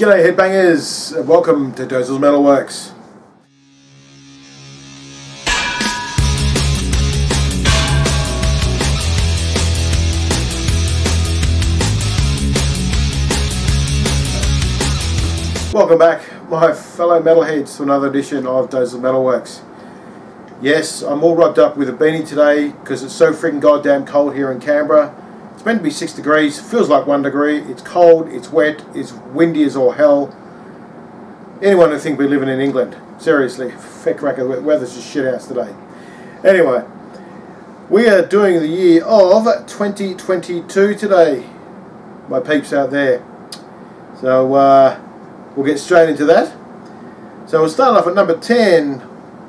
G'day headbangers, and welcome to Dozel's Metalworks. Welcome back, my fellow metalheads, to another edition of Dozel's Metalworks. Yes, I'm all rubbed up with a beanie today because it's so freaking goddamn cold here in Canberra. It's meant to be 6 degrees, feels like 1 degree, it's cold, it's wet, it's windy as all hell. Anyone who think we're living in England, seriously, feck cracker, the weather's just shit house today. Anyway, we are doing the year of 2022 today, my peeps out there. So we'll get straight into that. So we'll start off at number 10,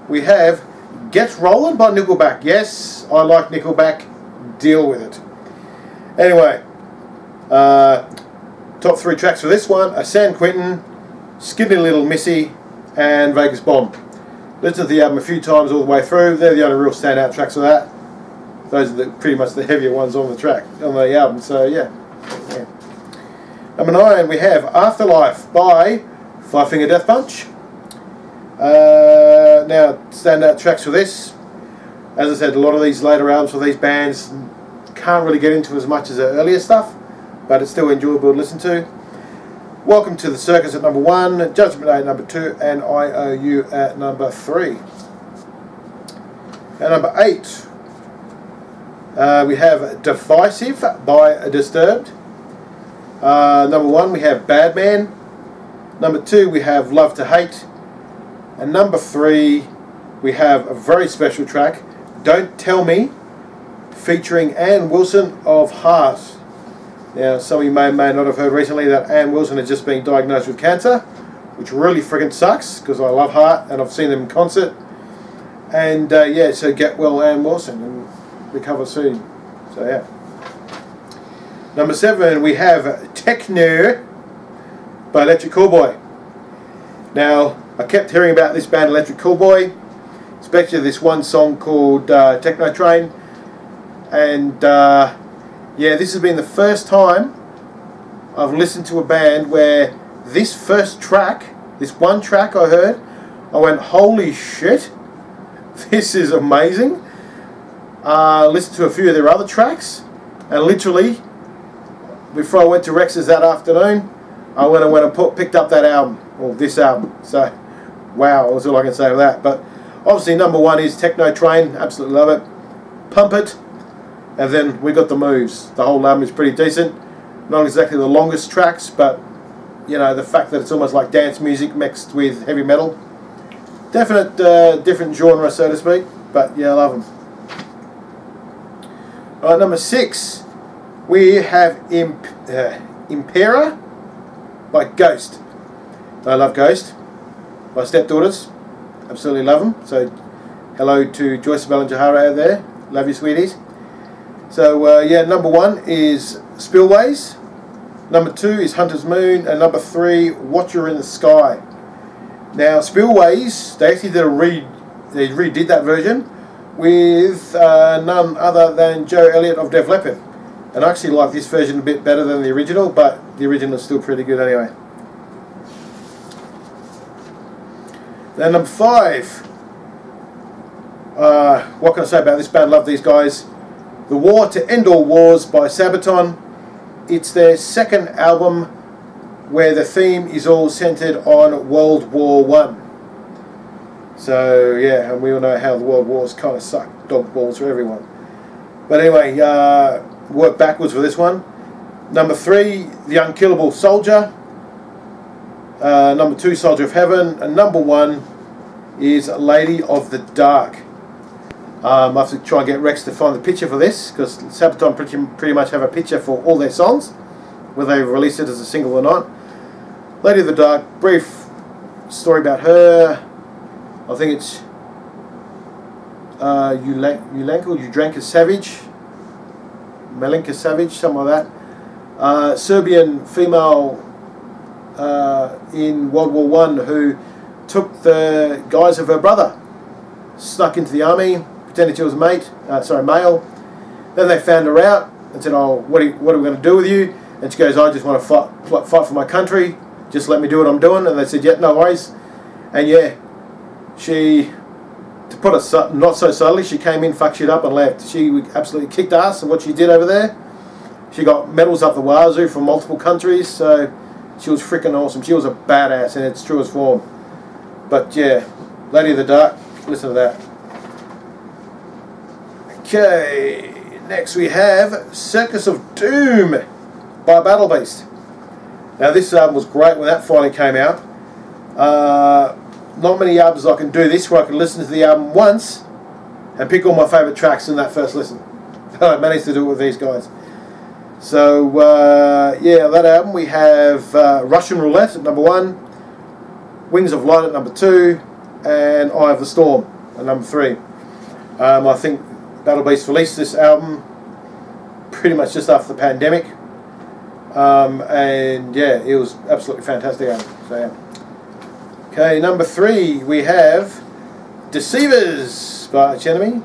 we have Get Rollin' by Nickelback. Yes, I like Nickelback, deal with it. Anyway, top 3 tracks for this one are San Quentin, Skinny Little Missy, and Vegas Bomb. Listened to the album a few times all the way through. They're the only real standout tracks of that. Those are pretty much the heavier ones on the album. So yeah. Number 9, we have Afterlife by Five Finger Death Punch. Now, standout tracks for this. As I said, a lot of these later albums for these bands can't really get into as much as their earlier stuff, but it's still enjoyable to listen to. Welcome to the Circus at number 1, Judgment Day at number 2, and IOU at number 3. At number 8, we have Divisive by Disturbed. Number 1, we have Bad Man. Number 2, we have Love to Hate. And number 3, we have a very special track, Don't Tell Me, featuring Ann Wilson of Heart. Now, some of you may not have heard recently that Ann Wilson has just been diagnosed with cancer, which really friggin' sucks, because I love Heart and I've seen them in concert. And yeah, so get well, Ann Wilson, and recover soon. So yeah. Number 7, we have Techno by Electric Callboy. Now, I kept hearing about this band Electric Callboy, especially this one song called Techno Train. And yeah, this has been the first time I've listened to a band where this first track, this one track I heard, I went, holy shit, this is amazing. Listened to a few of their other tracks, and literally, before I went to Rex's that afternoon, I went and picked up that album, or this album. So, wow, that's all I can say with that. But obviously number 1 is Techno Train, absolutely love it. Pump It. And then we got The Moves. The whole album is pretty decent. Not exactly the longest tracks, but you know, the fact that it's almost like dance music mixed with heavy metal. Definite different genre, so to speak. But yeah, I love them. Alright, number 6, we have Impera by Ghost. I love Ghost. My stepdaughters absolutely love them. So hello to Joyce Bell and Jahara out there. Love you, sweeties. So yeah, number 1 is Spillways, number 2 is Hunter's Moon, and number 3, Watcher in the Sky. Now Spillways, they actually they redid that version with none other than Joe Elliott of Def Leppard. And I actually like this version a bit better than the original, but the original is still pretty good anyway. Then number 5, what can I say about this band? Love these guys. The War to End All Wars by Sabaton. It's their second album where the theme is all centered on World War I. So yeah, and we all know how the World Wars kind of suck dog balls for everyone. But anyway, work backwards for this one. Number 3, The Unkillable Soldier. Number 2, Soldier of Heaven. And number 1 is Lady of the Dark. I have to try and get Rex to find the picture for this, because Sabaton pretty much have a picture for all their songs, whether they release it as a single or not. Lady of the Dark, brief story about her. I think it's Judranka Savage, Malinka Savage, something like that. Serbian female in World War I who took the guise of her brother, snuck into the army, pretended she was a male. Then they found her out and said, "Oh, what are we going to do with you?" And she goes, "I just want to fight for my country." just let me do what I'm doing. And they said, yeah, no worries. And yeah, she, to put it not so subtly, she came in, fucked shit up and left. She absolutely kicked ass of what she did over there. She got medals up the wazoo from multiple countries, so she was freaking awesome. She was a badass in its truest form. But yeah, Lady of the Dark, listen to that. Okay, next we have Circus of Doom by Battle Beast. Now this album was great when that finally came out. Not many albums I can do this where I can listen to the album once and pick all my favourite tracks in that first listen. I managed to do it with these guys. So yeah, that album we have Russian Roulette at number 1, Wings of Light at number 2, and Eye of the Storm at number 3. I think Battle Beast released this album pretty much just after the pandemic, and yeah, it was absolutely fantastic album. So yeah. Okay, number 3 we have Deceivers by Arch Enemy.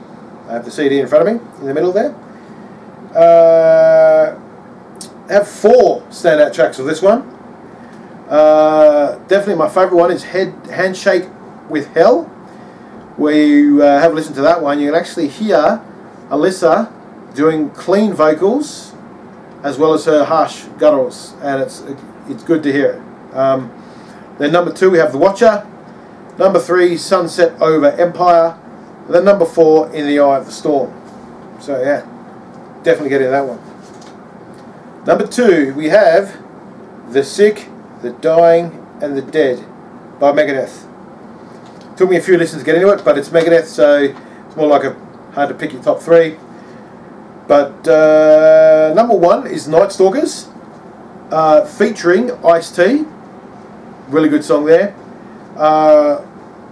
I have the CD in front of me in the middle there. I have 4 standout tracks of this one. Definitely my favourite one is Handshake with Hell, where you have listened to that one. You can actually hear Alyssa doing clean vocals as well as her harsh gutturals, and it's good to hear it. Then number 2 we have The Watcher, number 3 Sunset Over Empire, and then number 4 In the Eye of the Storm. So yeah, definitely getting that one. Number 2 we have The Sick, The Dying and The Dead by Megadeth. Took me a few listens to get into it, but it's Megadeth, so it's more like hard to pick your top 3. But number 1 is Night Stalkers, featuring Ice-T. Really good song there.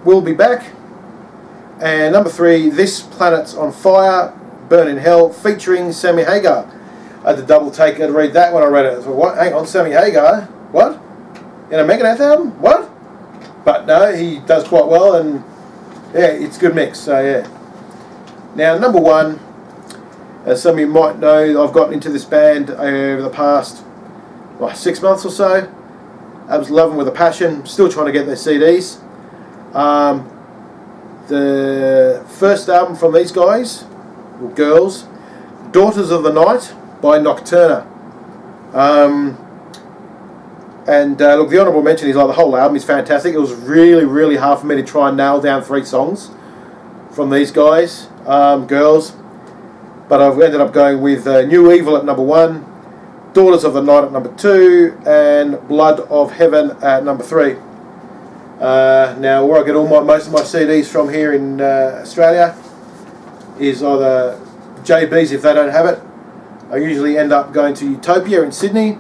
We'll Be Back. And number 3, This Planet's on Fire, Burn in Hell, featuring Sammy Hagar. I had to double take and read that when I read it. So what? Hang on, Sammy Hagar? What? In a Megadeth album? What? But no, he does quite well, and yeah, it's a good mix. So yeah. Now number 1, as some of you might know, I've gotten into this band over the past 6 months or so. I was loving with a passion. Still trying to get their CDs. The first album from these guys, or girls, Daughters of the Night by Nocturna. And look, the honourable mention is like the whole album is fantastic. It was really, really hard for me to try and nail down 3 songs from these guys, girls. But I've ended up going with New Evil at number 1, Daughters of the Night at number 2, and Blood of Heaven at number 3. Now, where I get most of my CDs from here in Australia is either JB's if they don't have it. I usually end up going to Utopia in Sydney,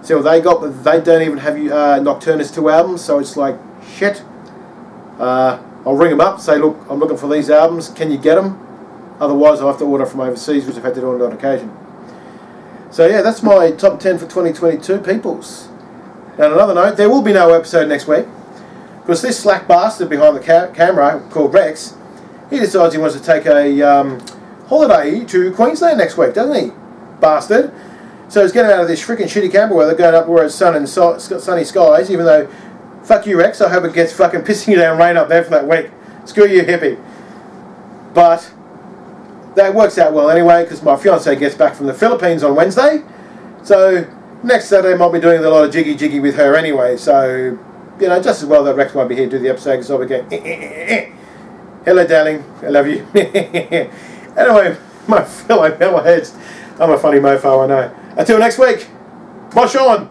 see what they got, but they don't even have Nocturna's 2 albums, so it's like, shit. I'll ring them up, say, look, I'm looking for these albums, can you get them? Otherwise I'll have to order from overseas, which I've had to do on occasion. So yeah, that's my top 10 for 2022, peoples. And on another note, there will be no episode next week, because this slack bastard behind the camera, called Rex, he decides he wants to take a holiday to Queensland next week, doesn't he? Bastard. So he's getting out of this freaking shitty camper weather, going up where it's sunny skies, even though, fuck you Rex, I hope it gets fucking pissing down rain up there for that week. Screw you hippie. But that works out well anyway, because my fiance gets back from the Philippines on Wednesday, so next Saturday I might be doing a lot of jiggy with her anyway, so you know, just as well that Rex won't be here to do the episode, because I'll be going hello darling, I love you. Anyway, my fellow metalheads, I'm a funny mofo, I know. Until next week, mosh on!